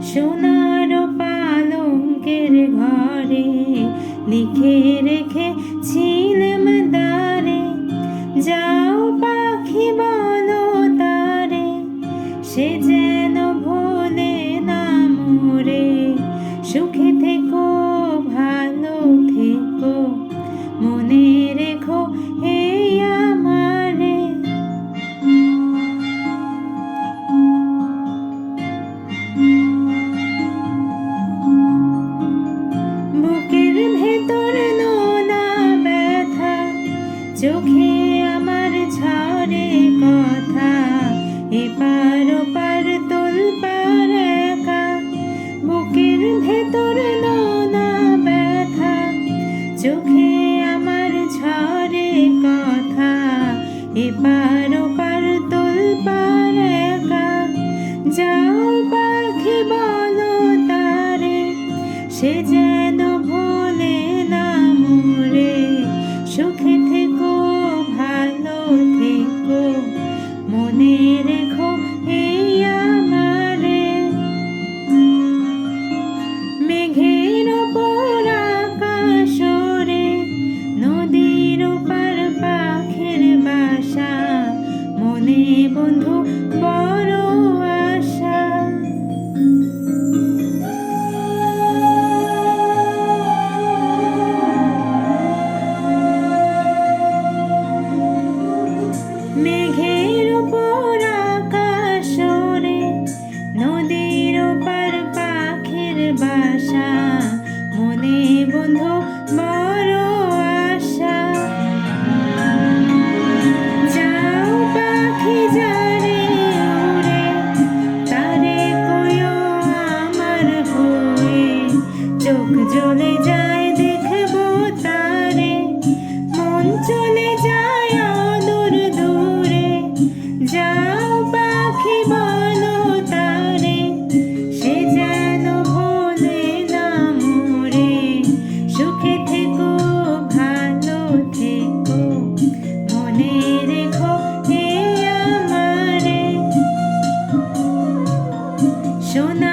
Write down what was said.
সোনার পালঙ্কের ঘরে লিখে রেখেছিলাম দ্বারে, যাও পাখি বলো তারে, সে যেন ভোলে না মোরে। সুখে থেকো ভালো থেকো, মনে রেখো এই আমারে। বুকের ভেতর নোনা ব্যথা, চোখে আমার ঝরে কথা, এপার ওপার তোলপাড় একা। বুকের ভেতর নোনা ব্যথা, চোখে আমার ঝরে কথা, এপার ওপার তোলপাড় একা। যাও পাখি বলো তারে, সে যেন ভোলে না মোরে। সুখে থেকো ভালো থেকো, মনে রেখো এই আমারে। মেঘের ওপর আকাশ ওড়ে, নদীর ওপার পাখির বাসা, মনে বন্ধু বড় আশা। মেঘের ওপর আকাশ ওড়ে, নদীর ওপার পাখির বাসা, মনে বন্ধু বড় আশা। যাও পাখি যারে ওড়ে, তারে কইও আমার হয়ে, চোখ জ্বলে যায় দেখবো তারে, মন চলে যায় অদূর দূরে। যাও পাখি বলো তারে, সে যেন ভোলে না মোরে। সুখে থেকো ভালো থেকো, মনে রেখো এই আমারে। সোনা